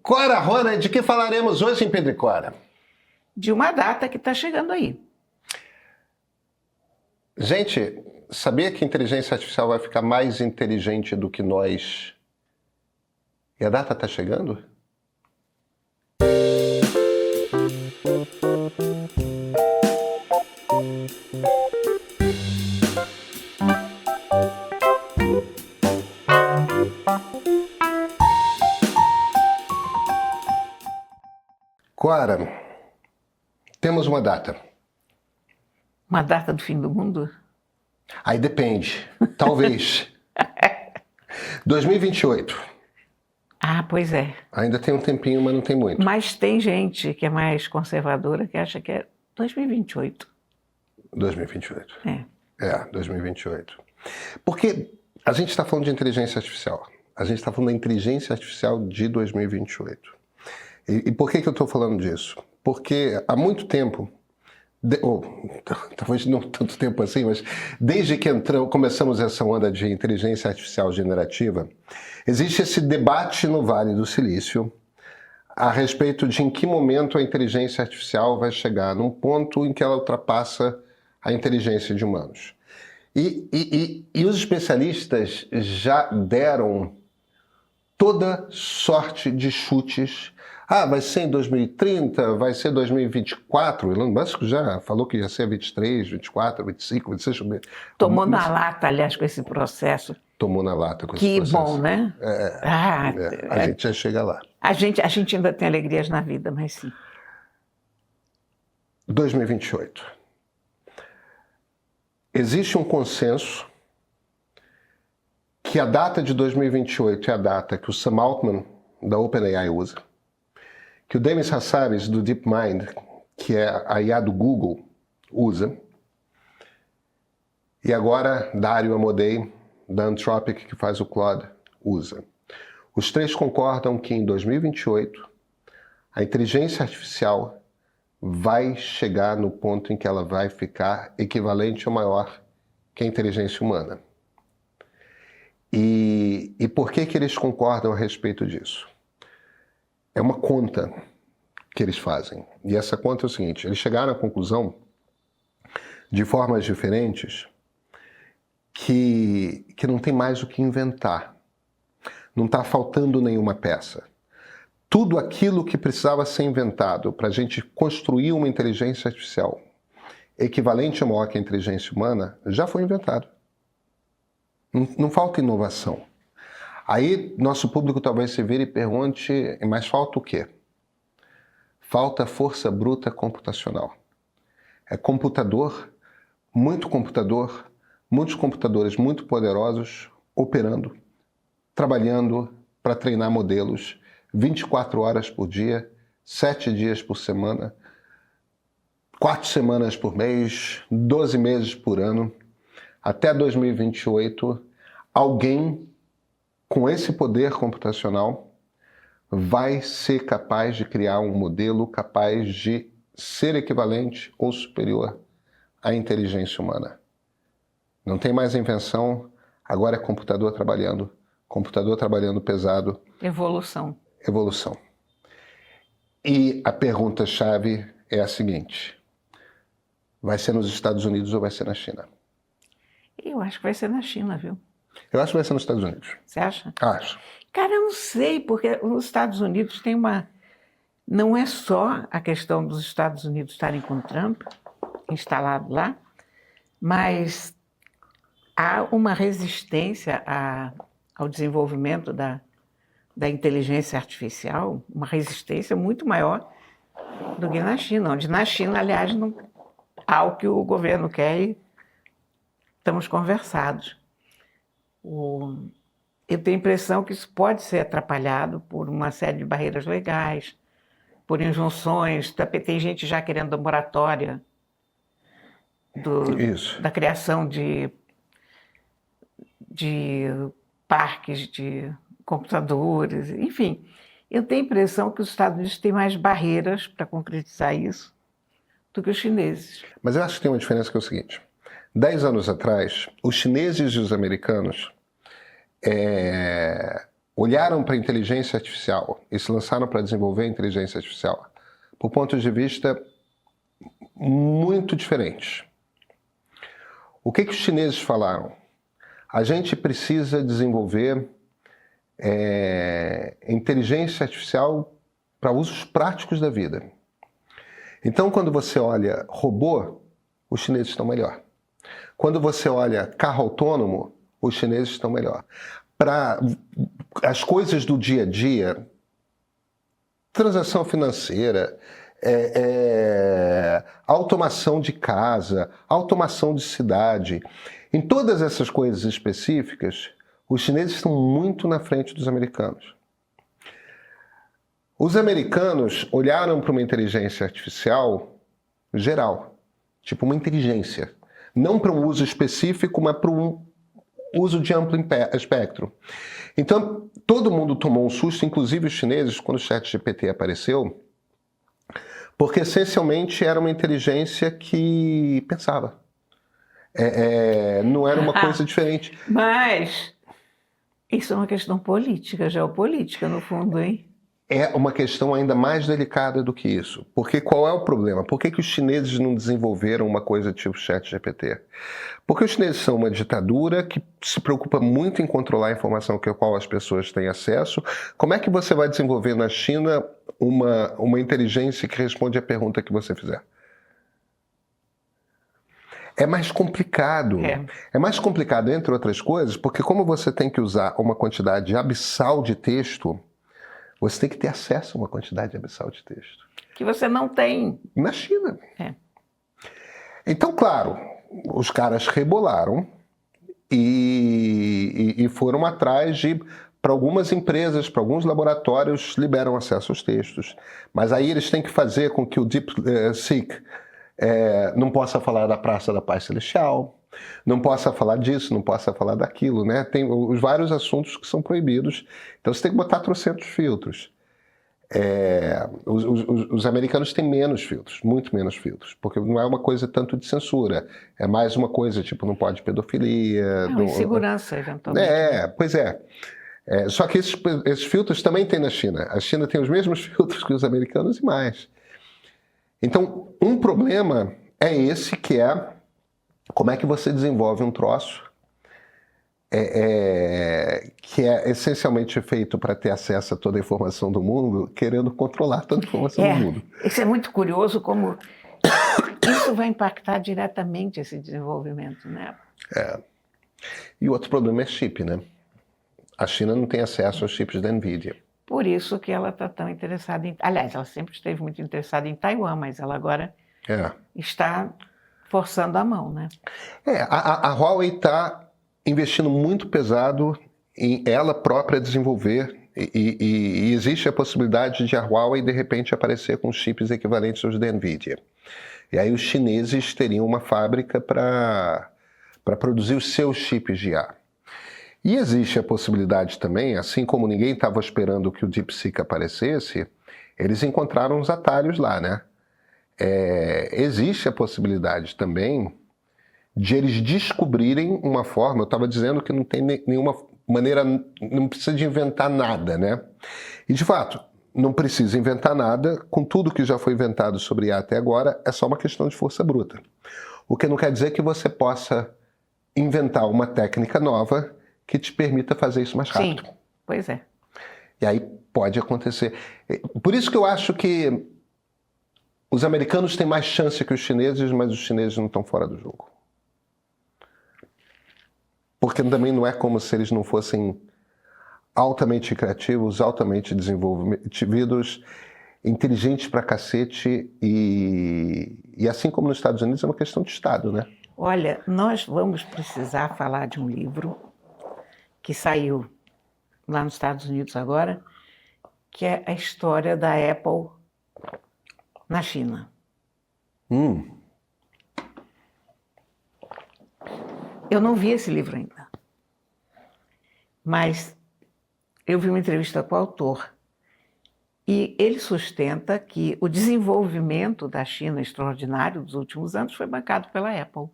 Cora Rona, de que falaremos hoje em Pedro e Cora? De uma data que está chegando aí. Gente, sabia que a inteligência artificial vai ficar mais inteligente do que nós? E a data está chegando? Cora, temos uma data. Uma data do fim do mundo? Aí depende. Talvez. 2028. Ah, pois é. Ainda tem um tempinho, mas não tem muito. Mas tem gente que é mais conservadora que acha que é 2028. 2028. É. 2028. Porque a gente está falando de inteligência artificial. A gente está falando da inteligência artificial de 2028. E por que eu estou falando disso? Porque há muito tempo, talvez não tanto tempo assim, mas desde que começamos essa onda de inteligência artificial generativa, existe esse debate no Vale do Silício a respeito de em que momento a inteligência artificial vai chegar num ponto em que ela ultrapassa a inteligência de humanos. E os especialistas já deram toda sorte de chutes. Ah, vai ser em 2030, vai ser 2024. Elon Musk já falou que ia ser 23, 24, 25, 26. Tomou na lata, aliás, com esse processo. Tomou na lata com esse processo. Que bom, né? A gente já chega lá. A gente ainda tem alegrias na vida, mas sim. 2028. Existe um consenso que a data de 2028 é a data que o Sam Altman, da OpenAI, usa, que o Demis Hassabis, do DeepMind, que é a IA do Google, usa, e agora Dario Amodei, da Anthropic, que faz o Claude, usa. Os três concordam que em 2028 a inteligência artificial vai chegar no ponto em que ela vai ficar equivalente ou maior que a inteligência humana. E por que eles concordam a respeito disso? É uma conta que eles fazem. E essa conta é o seguinte: eles chegaram à conclusão, de formas diferentes, que não tem mais o que inventar. Não está faltando nenhuma peça. Tudo aquilo que precisava ser inventado para a gente construir uma inteligência artificial equivalente ou maior que a inteligência humana já foi inventado. Não falta inovação. Aí nosso público talvez se vire e pergunte, mas falta o quê? Falta força bruta computacional. É computador, muitos computadores muito poderosos operando, trabalhando para treinar modelos 24 horas por dia, 7 dias por semana, 4 semanas por mês, 12 meses por ano. Até 2028, alguém com esse poder computacional vai ser capaz de criar um modelo capaz de ser equivalente ou superior à inteligência humana. Não tem mais invenção, agora é computador trabalhando pesado. Evolução. E a pergunta-chave é a seguinte: vai ser nos Estados Unidos ou vai ser na China? Eu acho que vai ser na China, viu? Eu acho que vai ser nos Estados Unidos. Você acha? Acho. Cara, eu não sei, porque os Estados Unidos tem uma... Não é só a questão dos Estados Unidos estarem com Trump instalado lá, mas há uma resistência ao desenvolvimento da inteligência artificial, uma resistência muito maior do que na China, onde na China, aliás, não há o que o governo quer e estamos conversados. Eu tenho a impressão que isso pode ser atrapalhado por uma série de barreiras legais, por injunções. Tem gente já querendo a moratória da criação de parques de computadores, enfim. Eu tenho a impressão que os Estados Unidos têm mais barreiras para concretizar isso do que os chineses. Mas eu acho que tem uma diferença que é o seguinte: 10 anos atrás, os chineses e os americanos olharam para a inteligência artificial e se lançaram para desenvolver a inteligência artificial por pontos de vista muito diferentes. O que os chineses falaram? A gente precisa desenvolver inteligência artificial para usos práticos da vida. Então, quando você olha robô, os chineses estão melhor. Quando você olha carro autônomo, os chineses estão melhor. Para as coisas do dia a dia, transação financeira, automação de casa, automação de cidade, em todas essas coisas específicas, os chineses estão muito na frente dos americanos. Os americanos olharam para uma inteligência artificial geral, tipo uma inteligência, não para um uso específico, mas para um uso de amplo espectro. Então, todo mundo tomou um susto, inclusive os chineses, quando o ChatGPT apareceu, porque essencialmente era uma inteligência que pensava. Não era uma coisa diferente. Mas isso é uma questão política, geopolítica, no fundo, hein? É uma questão ainda mais delicada do que isso. Porque qual é o problema? Por que os chineses não desenvolveram uma coisa tipo ChatGPT? Porque os chineses são uma ditadura que se preocupa muito em controlar a informação que a qual as pessoas têm acesso. Como é que você vai desenvolver na China uma inteligência que responde a pergunta que você fizer? É mais complicado. É mais complicado, entre outras coisas, porque como você tem que usar uma quantidade abissal de texto, você tem que ter acesso a uma quantidade abissal de texto. Que você não tem. Na China. Então, claro, os caras rebolaram e foram atrás de, para algumas empresas, para alguns laboratórios, liberam acesso aos textos. Mas aí eles têm que fazer com que o DeepSeek não possa falar da Praça da Paz Celestial, não possa falar disso, não possa falar daquilo, né? Tem os vários assuntos que são proibidos. Então você tem que botar trocentos filtros. Os americanos têm menos filtros, muito menos filtros, porque não é uma coisa tanto de censura, é mais uma coisa tipo, não pode pedofilia. Insegurança, eventualmente. Pois é. Só que esses filtros também tem na China. A China tem os mesmos filtros que os americanos e mais. Então, um problema é esse, que é como é que você desenvolve um troço que é essencialmente feito para ter acesso a toda a informação do mundo, querendo controlar toda a informação do mundo. Isso é muito curioso, como isso vai impactar diretamente esse desenvolvimento, né? E outro problema é chip, né? A China não tem acesso aos chips da NVIDIA. Por isso que ela está tão interessada em... Aliás, ela sempre esteve muito interessada em Taiwan, mas ela agora está forçando a mão, né? A Huawei está investindo muito pesado em ela própria desenvolver e existe a possibilidade de a Huawei de repente aparecer com chips equivalentes aos da NVIDIA. E aí os chineses teriam uma fábrica para produzir os seus chips de IA. E existe a possibilidade também, assim como ninguém estava esperando que o DeepSeek aparecesse, eles encontraram os atalhos lá, né? Existe a possibilidade também de eles descobrirem uma forma, eu estava dizendo que não tem nenhuma maneira, não precisa de inventar nada, né? E de fato, não precisa inventar nada, com tudo que já foi inventado sobre IA até agora, é só uma questão de força bruta. O que não quer dizer que você possa inventar uma técnica nova que te permita fazer isso mais rápido. Sim, pois é. E aí pode acontecer. Por isso que eu acho que os americanos têm mais chance que os chineses, mas os chineses não estão fora do jogo. Porque também não é como se eles não fossem altamente criativos, altamente desenvolvidos, inteligentes pra cacete, e assim como nos Estados Unidos é uma questão de Estado, né? Olha, nós vamos precisar falar de um livro que saiu lá nos Estados Unidos agora, que é a história da Apple na China. Eu não vi esse livro ainda, mas eu vi uma entrevista com o autor e ele sustenta que o desenvolvimento da China extraordinário dos últimos anos foi bancado pela Apple.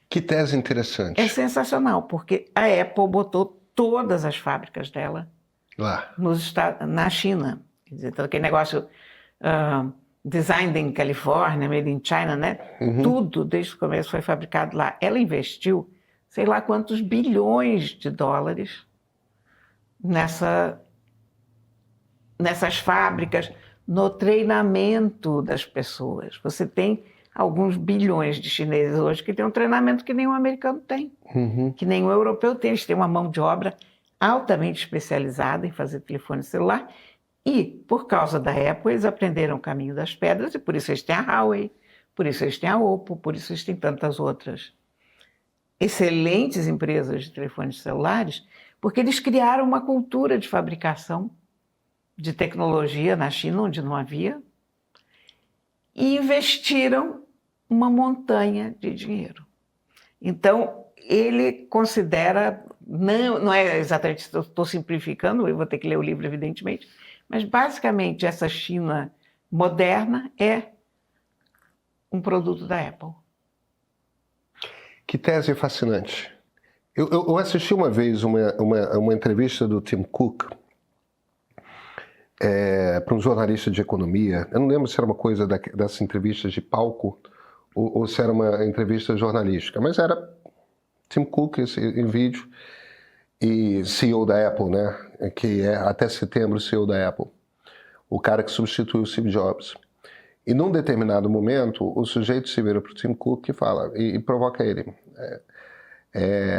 Que tese interessante. É sensacional, porque a Apple botou todas as fábricas dela Lá. na China. Quer dizer, todo aquele negócio designed in Califórnia, made in China, né? Tudo desde o começo foi fabricado lá. Ela investiu sei lá quantos bilhões de dólares nessas fábricas, no treinamento das pessoas. Você tem alguns bilhões de chineses hoje que têm um treinamento que nenhum americano tem, que nenhum europeu tem. Eles têm uma mão de obra altamente especializada em fazer telefone celular e, por causa da Apple, eles aprenderam o caminho das pedras e por isso eles têm a Huawei, por isso eles têm a Oppo, por isso eles têm tantas outras excelentes empresas de telefones celulares, porque eles criaram uma cultura de fabricação de tecnologia na China, onde não havia, e investiram uma montanha de dinheiro. Então, ele considera, não é exatamente, estou simplificando, eu vou ter que ler o livro, evidentemente, mas basicamente essa China moderna é um produto da Apple. Que tese fascinante. Eu assisti uma vez uma entrevista do Tim Cook para um jornalista de economia. Eu não lembro se era uma coisa dessas entrevistas de palco ou se era uma entrevista jornalística, mas era Tim Cook em vídeo e CEO da Apple, né? Que é até setembro CEO da Apple, o cara que substituiu o Steve Jobs. E num determinado momento, o sujeito se vira para o Tim Cook e fala, e provoca ele.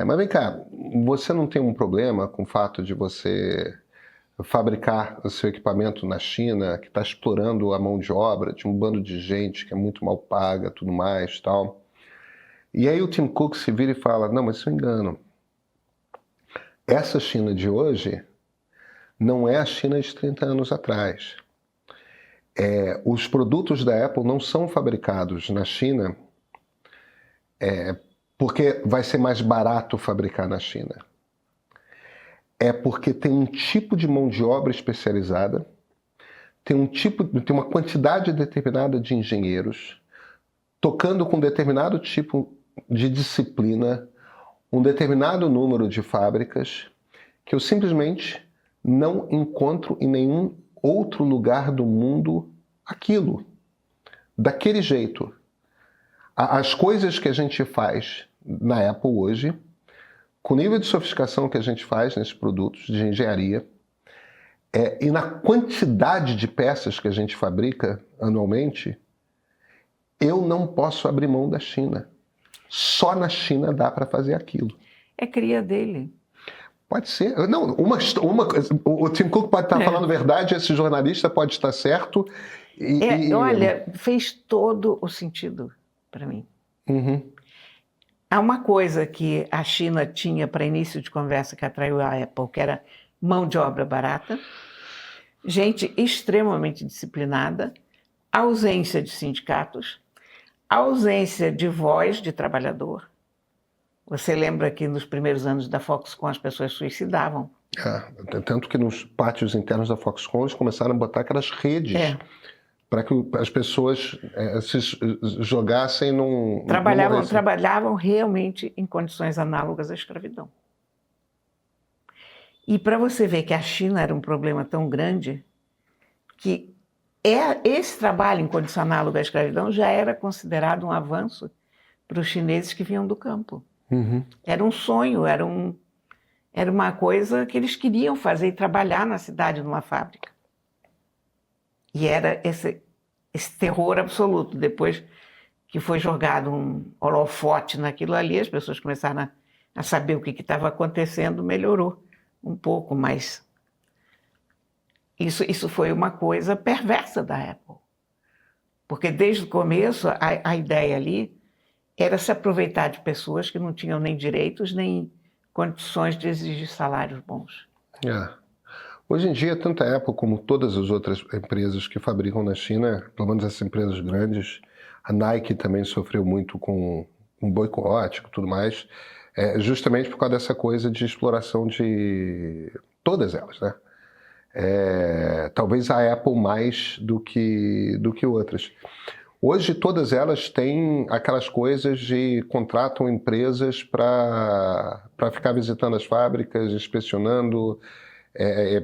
Mas vem cá, você não tem um problema com o fato de você fabricar o seu equipamento na China, que está explorando a mão de obra de um bando de gente que é muito mal paga, tudo mais, tal. E aí o Tim Cook se vira e fala, não, mas isso é um engano. Essa China de hoje não é a China de 30 anos atrás. Os produtos da Apple não são fabricados na China porque vai ser mais barato fabricar na China. É porque tem um tipo de mão de obra especializada, tem uma quantidade determinada de engenheiros, tocando com determinado tipo de disciplina, um determinado número de fábricas, que eu simplesmente não encontro em nenhum outro lugar do mundo aquilo, daquele jeito. As coisas que a gente faz na Apple hoje, com o nível de sofisticação que a gente faz nesses produtos de engenharia, e na quantidade de peças que a gente fabrica anualmente, eu não posso abrir mão da China. Só na China dá para fazer aquilo. É cria dele. Pode ser. Não, o Tim Cook pode estar falando verdade, esse jornalista pode estar certo. Olha, fez todo o sentido para mim. Há uma coisa que a China tinha para início de conversa que atraiu a Apple, que era mão de obra barata, gente extremamente disciplinada, ausência de sindicatos, ausência de voz de trabalhador. Você lembra que nos primeiros anos da Foxconn as pessoas suicidavam? Tanto que nos pátios internos da Foxconn eles começaram a botar aquelas redes para que as pessoas se jogassem num... Trabalhavam realmente em condições análogas à escravidão. E para você ver que a China era um problema tão grande que esse trabalho em condição análoga à escravidão já era considerado um avanço para os chineses que vinham do campo. Era um sonho, era uma coisa que eles queriam fazer e trabalhar na cidade, numa fábrica. E era esse terror absoluto. Depois que foi jogado um holofote naquilo ali, as pessoas começaram a saber o que estava acontecendo, melhorou um pouco, mas isso foi uma coisa perversa da Apple. Porque desde o começo a ideia ali era se aproveitar de pessoas que não tinham nem direitos, nem condições de exigir salários bons. Hoje em dia, tanto a Apple como todas as outras empresas que fabricam na China, pelo menos essas empresas grandes, a Nike também sofreu muito com boicote e tudo mais, justamente por causa dessa coisa de exploração de todas elas, né? Talvez a Apple mais do que outras. Hoje todas elas têm aquelas coisas de contratam empresas para ficar visitando as fábricas, inspecionando,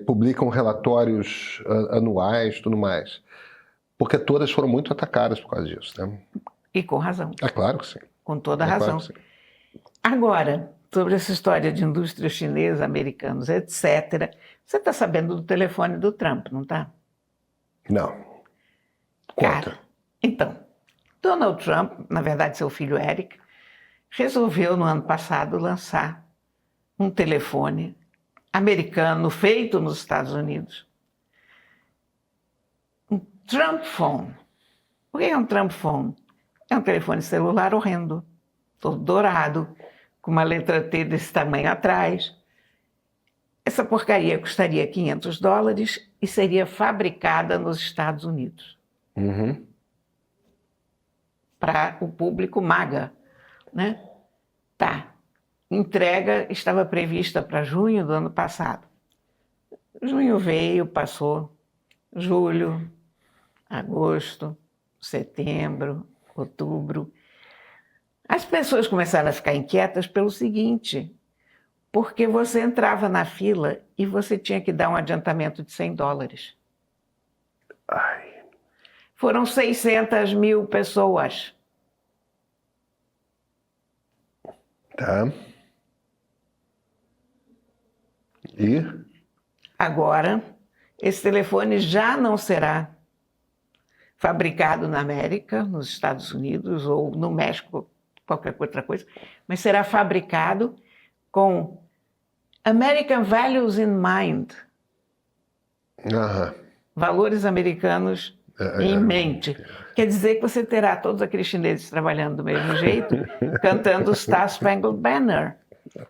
publicam relatórios anuais, tudo mais. Porque todas foram muito atacadas por causa disso, né? E com razão. É claro que sim. Com toda a É razão. claro que sim. Agora, sobre essa história de indústria chinesa, americanos, etc., você está sabendo do telefone do Trump, não está? Não. Conta. Cara, então, Donald Trump, na verdade seu filho Eric, resolveu no ano passado lançar um telefone americano feito nos Estados Unidos. Um Trump Phone. O que é um Trump Phone? É um telefone celular horrendo, todo dourado, com uma letra T desse tamanho atrás. Essa porcaria custaria $500 e seria fabricada nos Estados Unidos. Uhum. Para o público MAGA, né? Tá. Entrega estava prevista para junho do ano passado. Junho veio, passou. Julho, agosto, setembro, outubro. As pessoas começaram a ficar inquietas pelo seguinte, porque você entrava na fila e você tinha que dar um adiantamento de $100. Ai. Foram 600 mil pessoas. Tá. E? Agora, esse telefone já não será fabricado na América, nos Estados Unidos ou no México, qualquer outra coisa, mas será fabricado com American Values in Mind, Aham. valores americanos em mente. Quer dizer que você terá todos aqueles chineses trabalhando do mesmo jeito, cantando Star Spangled Banner,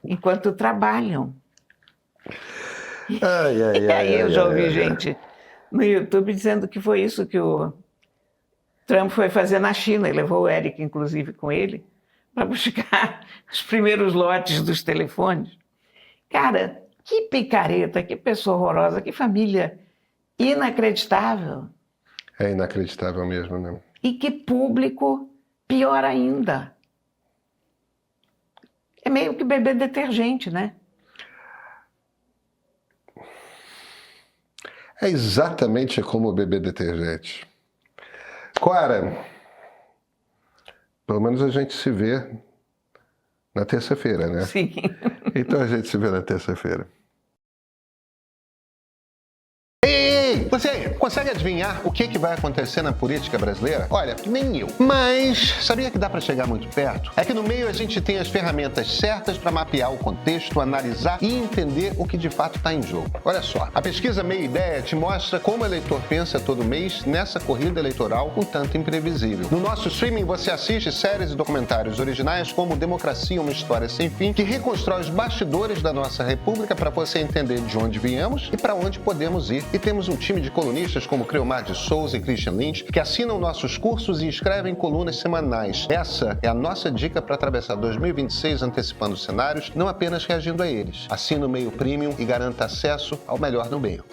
enquanto trabalham. E aí eu já ouvi gente no YouTube dizendo que foi isso que o Trump foi fazer na China, e levou o Eric, inclusive, com ele, para buscar os primeiros lotes dos telefones. Cara, que picareta, que pessoa horrorosa, que família inacreditável. É inacreditável mesmo, né? E que público pior ainda. É meio que beber detergente, né? É exatamente como beber detergente. Cora, pelo menos a gente se vê na terça-feira, né? Sim. Então a gente se vê na terça-feira. Ei, você consegue adivinhar o que vai acontecer na política brasileira? Olha, nem eu. Mas sabia que dá para chegar muito perto? É que no meio a gente tem as ferramentas certas para mapear o contexto, analisar e entender o que de fato está em jogo. Olha só, a pesquisa Meia Ideia te mostra como o eleitor pensa todo mês nessa corrida eleitoral um tanto imprevisível. No nosso streaming você assiste séries e documentários originais como Democracia, uma História Sem Fim, que reconstrói os bastidores da nossa república para você entender de onde viemos e para onde podemos ir. E temos um time de colunistas como Creomar de Souza e Christian Lynch que assinam nossos cursos e escrevem colunas semanais. Essa é a nossa dica para atravessar 2026 antecipando cenários, não apenas reagindo a eles. Assina o Meio Premium e garanta acesso ao melhor no meio.